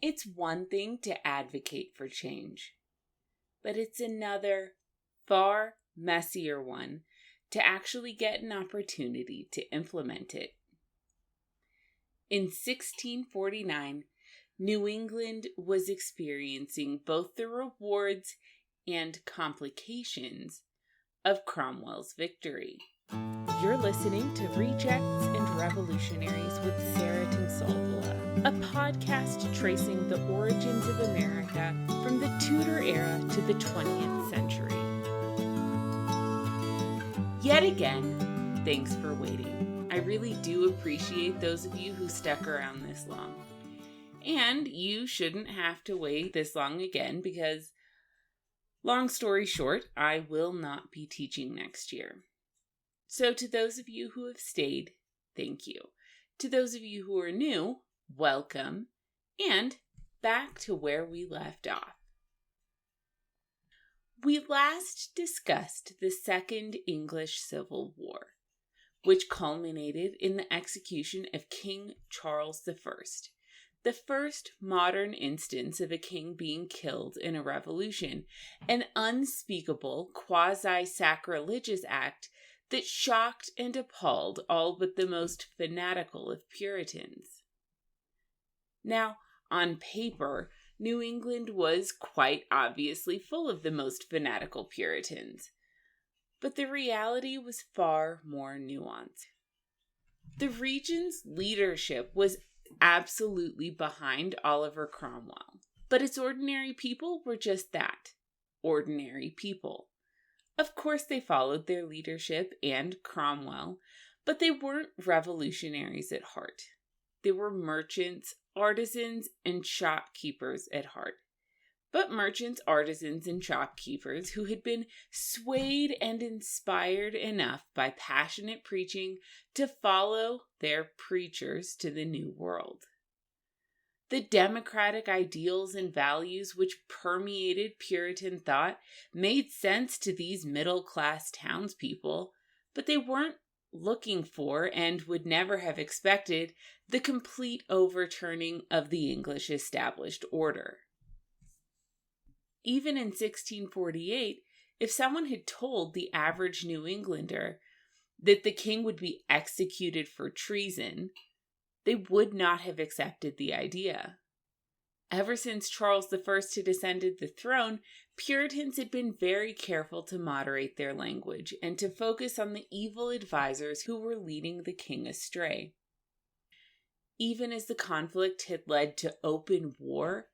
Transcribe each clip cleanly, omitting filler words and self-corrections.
It's one thing to advocate for change, but it's another, far messier one to actually get an opportunity to implement it. In 1649, New England was experiencing both the rewards and complications of Cromwell's victory. You're listening to Rejects and Revolutionaries with Sarah Tinsolvola, a podcast tracing the origins of America from the Tudor era to the 20th century. Yet again, thanks for waiting. I really do appreciate those of you who stuck around this long. And you shouldn't have to wait this long again because, long story short, I will not be teaching next year. So to those of you who have stayed, thank you. To those of you who are new, welcome. And back to where we left off. We last discussed the Second English Civil War, which culminated in the execution of King Charles I, the first modern instance of a king being killed in a revolution, an unspeakable quasi-sacrilegious act that shocked and appalled all but the most fanatical of Puritans. Now, on paper, New England was quite obviously full of the most fanatical Puritans, but the reality was far more nuanced. The region's leadership was absolutely behind Oliver Cromwell, but its ordinary people were just that, ordinary people. Of course, they followed their leadership and Cromwell, but they weren't revolutionaries at heart. They were merchants, artisans, and shopkeepers at heart. But merchants, artisans, and shopkeepers who had been swayed and inspired enough by passionate preaching to follow their preachers to the New World. The democratic ideals and values which permeated Puritan thought made sense to these middle-class townspeople, but they weren't looking for and would never have expected the complete overturning of the English established order. Even in 1648, if someone had told the average New Englander that the king would be executed for treason, they would not have accepted the idea. Ever since Charles I had ascended the throne, Puritans had been very careful to moderate their language and to focus on the evil advisors who were leading the king astray. Even as the conflict had led to open war,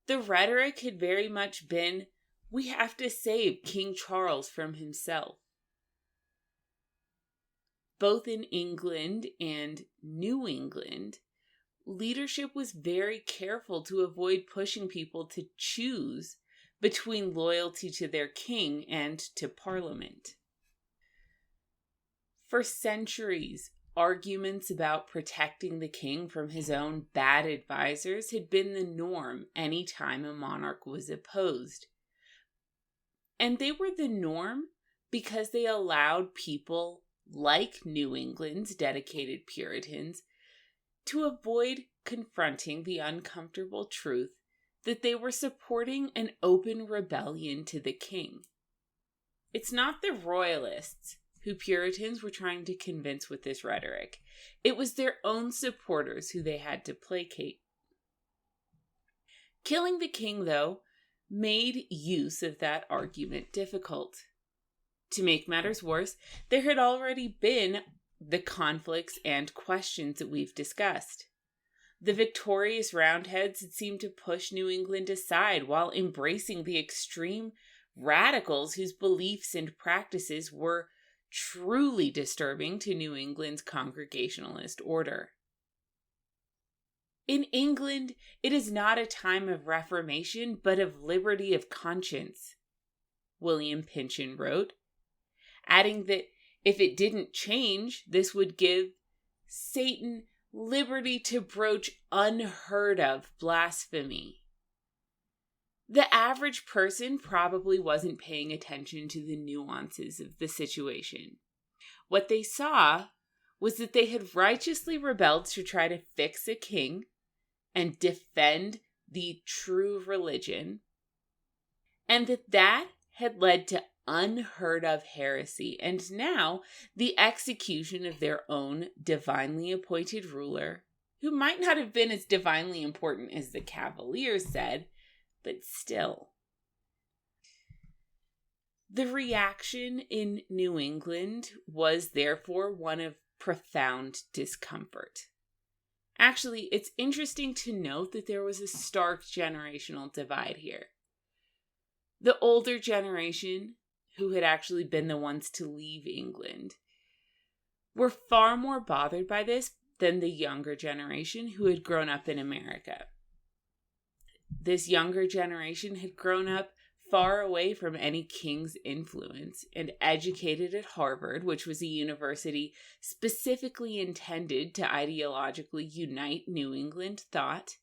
the rhetoric had very much been, "We have to save King Charles from himself." Both in England and New England, leadership was very careful to avoid pushing people to choose between loyalty to their king and to Parliament. For centuries, arguments about protecting the king from his own bad advisors had been the norm any time a monarch was opposed. And they were the norm because they allowed people like New England's dedicated Puritans to avoid confronting the uncomfortable truth that they were supporting an open rebellion to the king. It's not the royalists who Puritans were trying to convince with this rhetoric. It was their own supporters who they had to placate. Killing the king, though, made use of that argument difficult. To make matters worse, there had already been the conflicts and questions that we've discussed. The victorious Roundheads had seemed to push New England aside while embracing the extreme radicals whose beliefs and practices were truly disturbing to New England's Congregationalist order. In England, it is not a time of reformation, but of liberty of conscience, William Pynchon wrote, adding that if it didn't change, this would give Satan liberty to broach unheard of blasphemy. The average person probably wasn't paying attention to the nuances of the situation. What they saw was that they had righteously rebelled to try to fix a king and defend the true religion, and that had led to unheard of heresy, and now the execution of their own divinely appointed ruler, who might not have been as divinely important as the Cavaliers said, but still. The reaction in New England was therefore one of profound discomfort. Actually, it's interesting to note that there was a stark generational divide here. The older generation, who had actually been the ones to leave England, were far more bothered by this than the younger generation who had grown up in America. This younger generation had grown up far away from any king's influence and educated at Harvard, which was a university specifically intended to ideologically unite New England thought,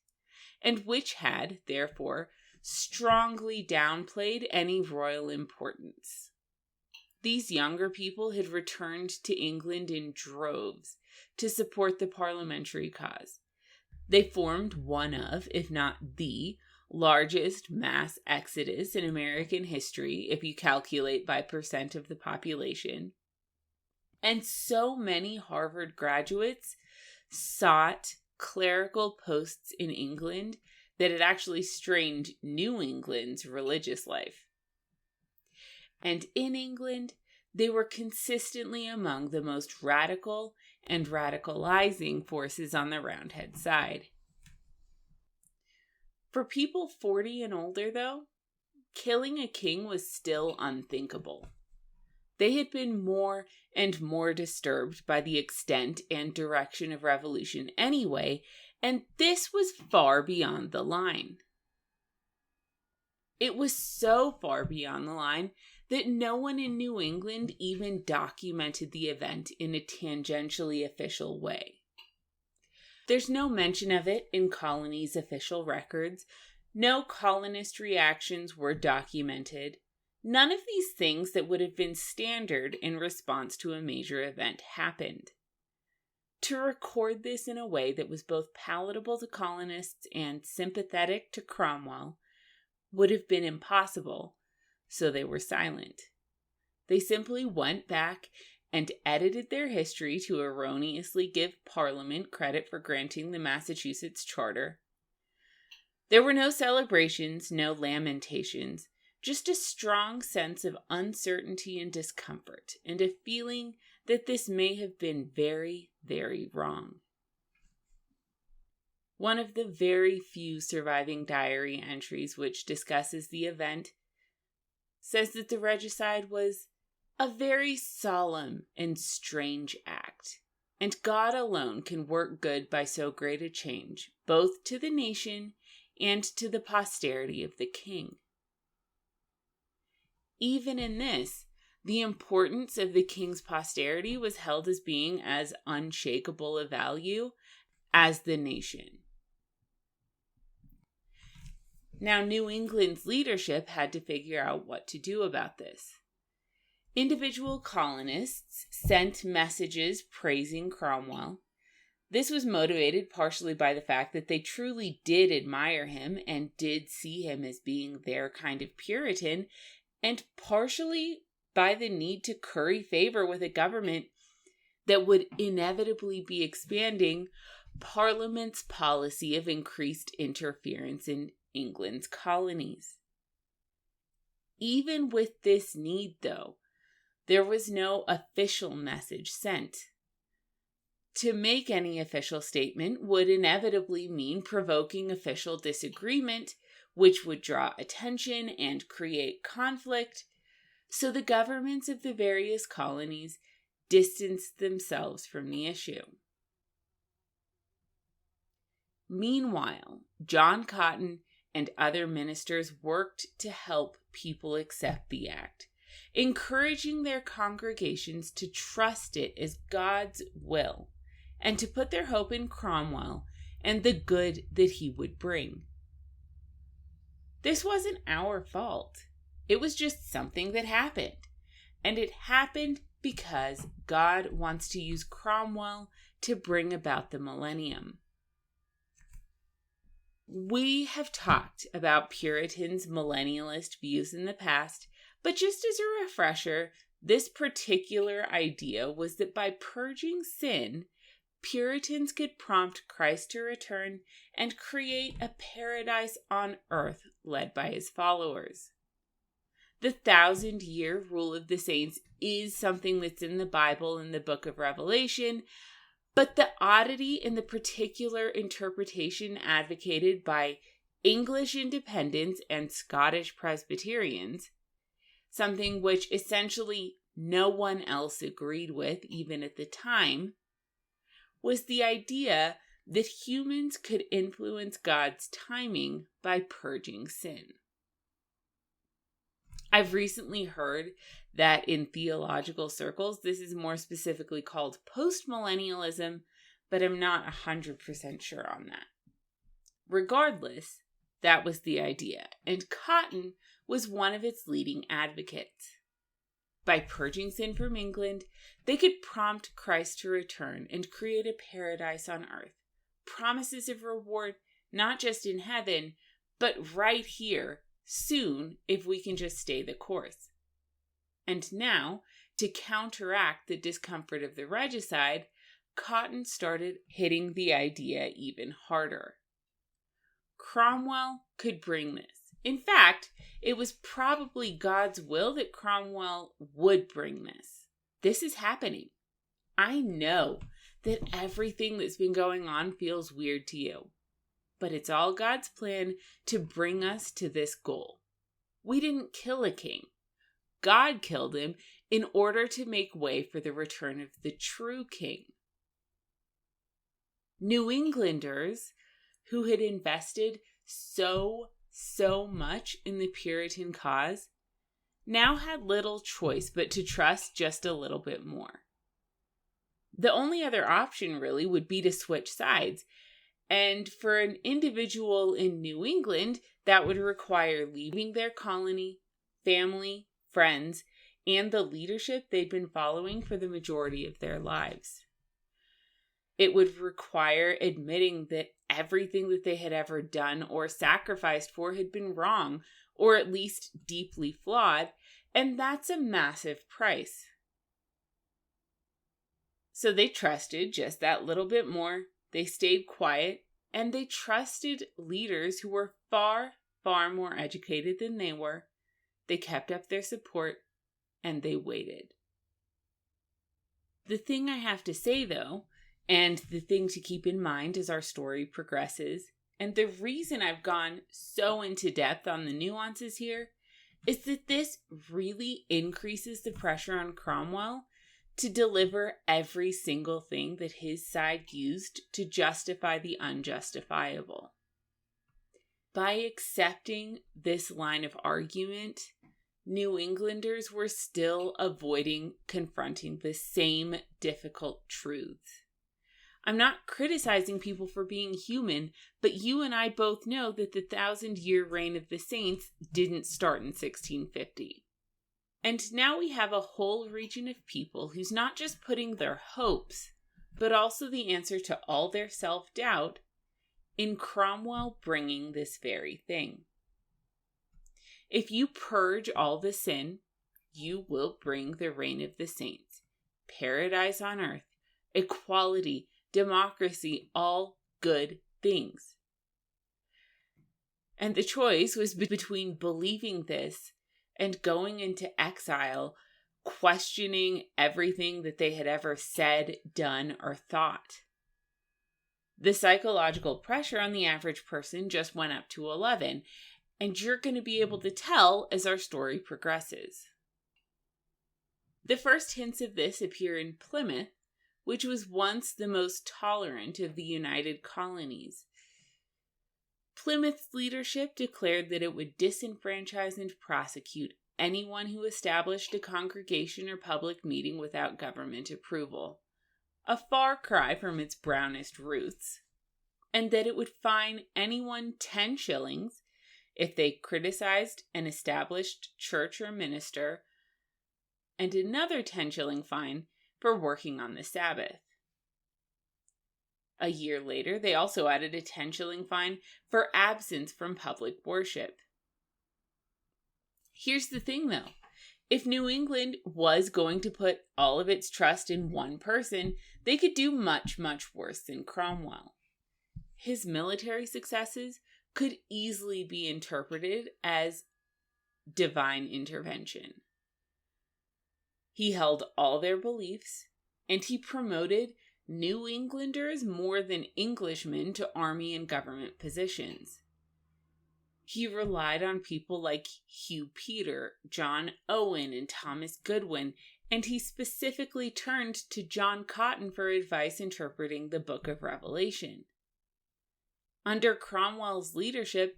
and which had, therefore, strongly downplayed any royal importance. These younger people had returned to England in droves to support the parliamentary cause. They formed one of, if not the, largest mass exodus in American history, if you calculate by percent of the population. And so many Harvard graduates sought clerical posts in England that it actually strained New England's religious life. And in England, they were consistently among the most radical and radicalizing forces on the Roundhead side. For people 40 and older, though, killing a king was still unthinkable. They had been more and more disturbed by the extent and direction of revolution anyway, and this was far beyond the line. It was so far beyond the line that no one in New England even documented the event in a tangentially official way. There's no mention of it in Colonies' official records. No colonist reactions were documented. None of these things that would have been standard in response to a major event happened. To record this in a way that was both palatable to colonists and sympathetic to Cromwell would have been impossible, so they were silent. They simply went back and edited their history to erroneously give Parliament credit for granting the Massachusetts Charter. There were no celebrations, no lamentations, just a strong sense of uncertainty and discomfort, and a feeling that this may have been very, very wrong. One of the very few surviving diary entries which discusses the event says that the regicide was a very solemn and strange act, and God alone can work good by so great a change, both to the nation and to the posterity of the king. Even in this, the importance of the king's posterity was held as being as unshakable a value as the nation. Now, New England's leadership had to figure out what to do about this. Individual colonists sent messages praising Cromwell. This was motivated partially by the fact that they truly did admire him and did see him as being their kind of Puritan, and partially by the need to curry favor with a government that would inevitably be expanding Parliament's policy of increased interference in England's colonies. Even with this need, though, there was no official message sent. To make any official statement would inevitably mean provoking official disagreement, which would draw attention and create conflict, so the governments of the various colonies distanced themselves from the issue. Meanwhile, John Cotton and other ministers worked to help people accept the act, encouraging their congregations to trust it as God's will and to put their hope in Cromwell and the good that he would bring. This wasn't our fault. It was just something that happened. And it happened because God wants to use Cromwell to bring about the millennium. We have talked about Puritans' millennialist views in the past, but just as a refresher, this particular idea was that by purging sin, Puritans could prompt Christ to return and create a paradise on earth led by his followers. The 1,000-year rule of the saints is something that's in the Bible in the book of Revelation, but the oddity in the particular interpretation advocated by English independents and Scottish Presbyterians, something which essentially no one else agreed with even at the time, was the idea that humans could influence God's timing by purging sin. I've recently heard that in theological circles, this is more specifically called postmillennialism, but I'm not 100% sure on that. Regardless, that was the idea, and Cotton was one of its leading advocates. By purging sin from England, they could prompt Christ to return and create a paradise on earth. Promises of reward, not just in heaven, but right here, soon, if we can just stay the course. And now, to counteract the discomfort of the regicide, Cotton started hitting the idea even harder. Cromwell could bring this. In fact, it was probably God's will that Cromwell would bring this. This is happening. I know that everything that's been going on feels weird to you, but it's all God's plan to bring us to this goal. We didn't kill a king. God killed him in order to make way for the return of the true king. New Englanders who had invested so much in the Puritan cause now had little choice but to trust just a little bit more. The only other option really would be to switch sides. And for an individual in New England, that would require leaving their colony, family, friends, and the leadership they'd been following for the majority of their lives. It would require admitting that everything that they had ever done or sacrificed for had been wrong, or at least deeply flawed, and that's a massive price. So they trusted just that little bit more, they stayed quiet, and they trusted leaders who were far more educated than they were. They kept up their support, and they waited. The thing I have to say, though, and the thing to keep in mind as our story progresses, and the reason I've gone so into depth on the nuances here, is that this really increases the pressure on Cromwell to deliver every single thing that his side used to justify the unjustifiable. By accepting this line of argument, New Englanders were still avoiding confronting the same difficult truths. I'm not criticizing people for being human, but you and I both know that the 1,000-year reign of the saints didn't start in 1650. And now we have a whole region of people who's not just putting their hopes, but also the answer to all their self-doubt in Cromwell bringing this very thing. If you purge all the sin, you will bring the reign of the saints, paradise on earth, equality, democracy, all good things. And the choice was between believing this and going into exile, questioning everything that they had ever said, done, or thought. The psychological pressure on the average person just went up to 11, and you're going to be able to tell as our story progresses. The first hints of this appear in Plymouth, which was once the most tolerant of the United Colonies. Plymouth's leadership declared that it would disenfranchise and prosecute anyone who established a congregation or public meeting without government approval, a far cry from its Brownist roots, and that it would fine anyone 10 shillings if they criticized an established church or minister, and another 10-shilling fine for working on the Sabbath. A year later, they also added a 10-shilling fine for absence from public worship. Here's the thing, though. If New England was going to put all of its trust in one person, they could do much, much worse than Cromwell. His military successes could easily be interpreted as divine intervention. He held all their beliefs, and he promoted New Englanders more than Englishmen to army and government positions. He relied on people like Hugh Peter, John Owen, and Thomas Goodwin, and he specifically turned to John Cotton for advice interpreting the Book of Revelation. Under Cromwell's leadership,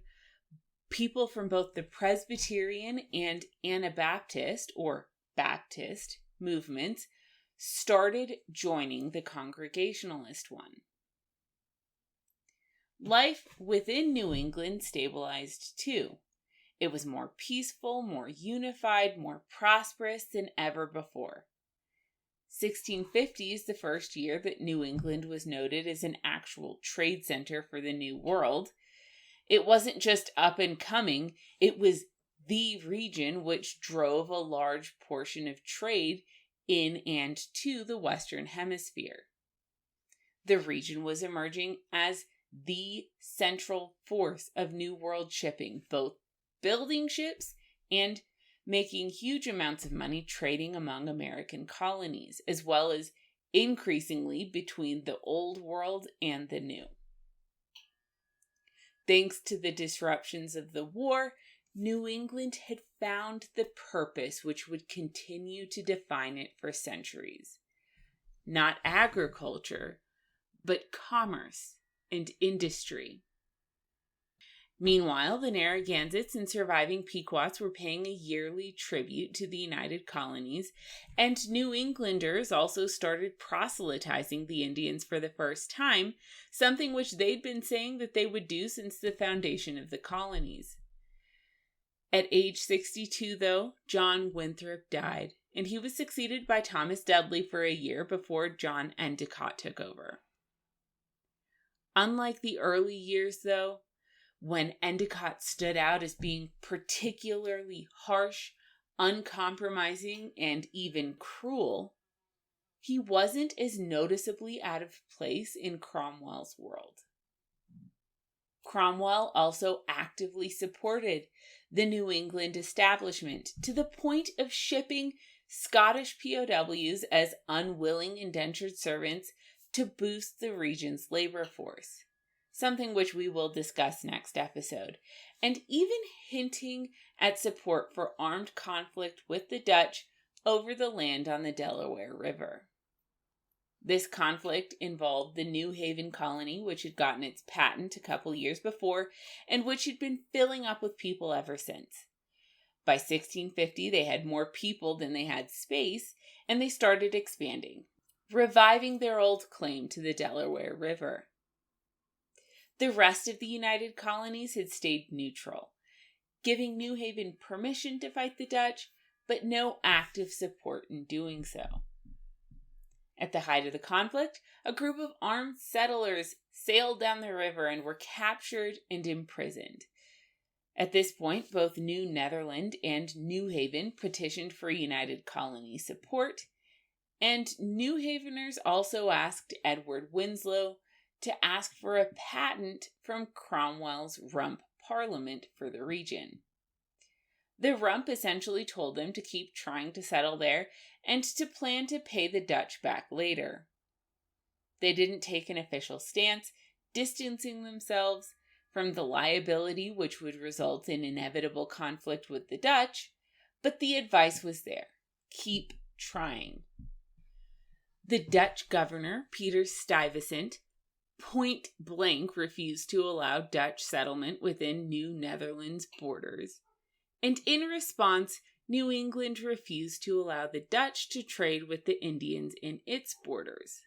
people from both the Presbyterian and Anabaptist, or Baptist, movements started joining the Congregationalist one. Life within New England stabilized too. It was more peaceful, more unified, more prosperous than ever before. 1650 is the first year that New England was noted as an actual trade center for the New World. It wasn't just up and coming, it was the region which drove a large portion of trade in and to the Western Hemisphere. The region was emerging as the central force of New World shipping, both building ships and making huge amounts of money trading among American colonies, as well as increasingly between the Old World and the New. Thanks to the disruptions of the war, New England had found the purpose which would continue to define it for centuries. Not agriculture, but commerce and industry. Meanwhile, the Narragansetts and surviving Pequots were paying a yearly tribute to the United Colonies, and New Englanders also started proselytizing the Indians for the first time, something which they'd been saying that they would do since the foundation of the colonies. At age 62, though, John Winthrop died, and he was succeeded by Thomas Dudley for a year before John Endicott took over. Unlike the early years, though, when Endicott stood out as being particularly harsh, uncompromising, and even cruel, he wasn't as noticeably out of place in Cromwell's world. Cromwell also actively supported the New England establishment to the point of shipping Scottish POWs as unwilling indentured servants to boost the region's labor force, something which we will discuss next episode, and even hinting at support for armed conflict with the Dutch over the land on the Delaware River. This conflict involved the New Haven colony, which had gotten its patent a couple years before, and which had been filling up with people ever since. By 1650, they had more people than they had space, and they started expanding, reviving their old claim to the Delaware River. The rest of the United Colonies had stayed neutral, giving New Haven permission to fight the Dutch, but no active support in doing so. At the height of the conflict, a group of armed settlers sailed down the river and were captured and imprisoned. At this point, both New Netherland and New Haven petitioned for United Colony support, and New Haveners also asked Edward Winslow to ask for a patent from Cromwell's Rump Parliament for the region. The Rump essentially told them to keep trying to settle there and to plan to pay the Dutch back later. They didn't take an official stance, distancing themselves from the liability which would result in inevitable conflict with the Dutch, but the advice was there. Keep trying. The Dutch governor, Peter Stuyvesant, point blank refused to allow Dutch settlement within New Netherlands borders. And in response, New England refused to allow the Dutch to trade with the Indians in its borders.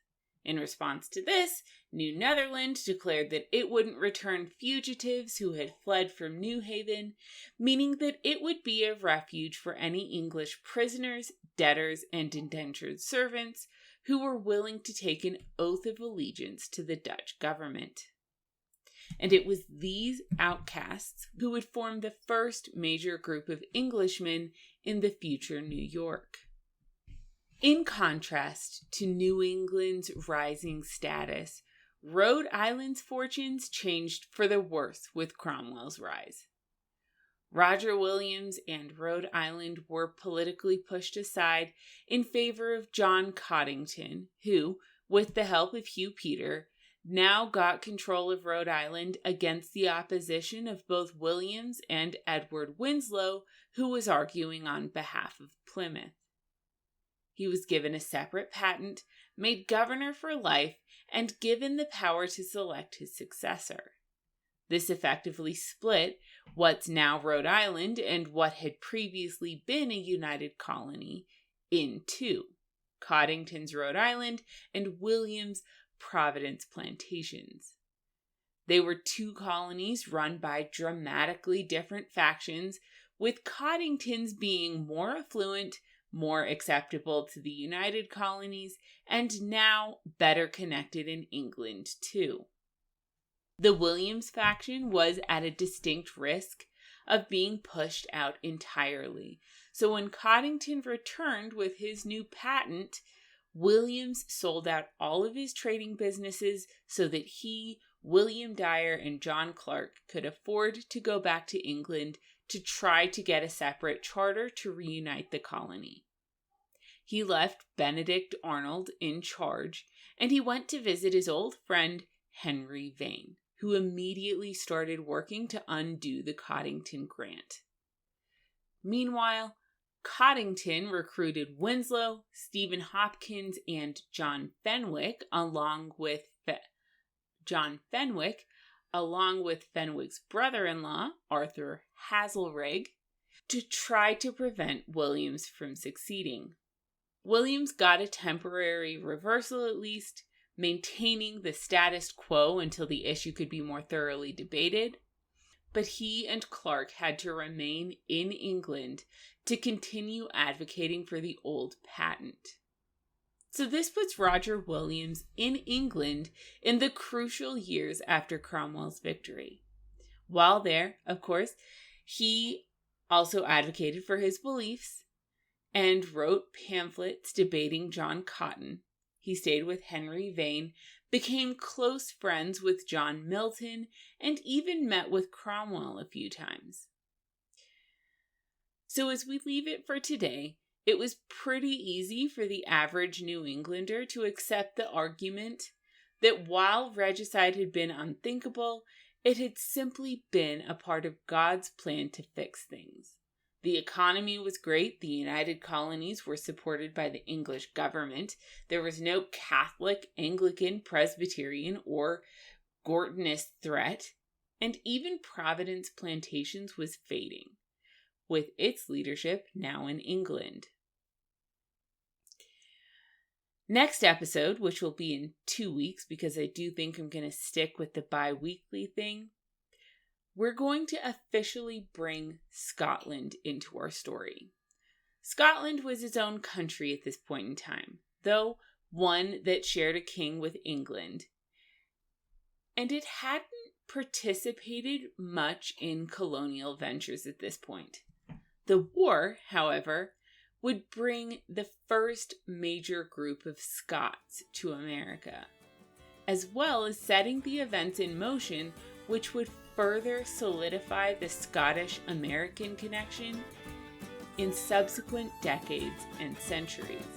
In response to this, New Netherland declared that it wouldn't return fugitives who had fled from New Haven, meaning that it would be a refuge for any English prisoners, debtors, and indentured servants who were willing to take an oath of allegiance to the Dutch government. And it was these outcasts who would form the first major group of Englishmen in the future New York. In contrast to New England's rising status, Rhode Island's fortunes changed for the worse with Cromwell's rise. Roger Williams and Rhode Island were politically pushed aside in favor of John Coddington, who, with the help of Hugh Peter, now got control of Rhode Island against the opposition of both Williams and Edward Winslow, who was arguing on behalf of Plymouth. He was given a separate patent, made governor for life, and given the power to select his successor. This effectively split what's now Rhode Island and what had previously been a united colony in two: Coddington's Rhode Island and Williams' Providence plantations. They were two colonies run by dramatically different factions, with Coddington's being more affluent, more acceptable to the united colonies, and now better connected in England too. The Williams faction was at a distinct risk of being pushed out entirely. So when Coddington returned with his new patent, Williams sold out all of his trading businesses so that he, William Dyer, and John Clark could afford to go back to England to try to get a separate charter to reunite the colony. He left Benedict Arnold in charge, and he went to visit his old friend Henry Vane, who immediately started working to undo the Coddington Grant. Meanwhile, Coddington recruited Winslow, Stephen Hopkins, and John Fenwick, along with Fenwick's brother-in-law, Arthur Hazelrig, to try to prevent Williams from succeeding. Williams got a temporary reversal at least, maintaining the status quo until the issue could be more thoroughly debated, but he and Clark had to remain in England to continue advocating for the old patent. So this puts Roger Williams in England in the crucial years after Cromwell's victory. While there, of course, he also advocated for his beliefs and wrote pamphlets debating John Cotton. He stayed with Henry Vane, became close friends with John Milton, and even met with Cromwell a few times. So as we leave it for today, it was pretty easy for the average New Englander to accept the argument that while regicide had been unthinkable, it had simply been a part of God's plan to fix things. The economy was great. The United Colonies were supported by the English government. There was no Catholic, Anglican, Presbyterian, or Gortonist threat. And even Providence Plantations was fading, with its leadership now in England. Next episode, which will be in 2 weeks because I do think I'm going to stick with the bi-weekly thing, we're going to officially bring Scotland into our story. Scotland was its own country at this point in time, though one that shared a king with England. And it hadn't participated much in colonial ventures at this point. The war, however, would bring the first major group of Scots to America, as well as setting the events in motion which would further solidify the Scottish-American connection in subsequent decades and centuries.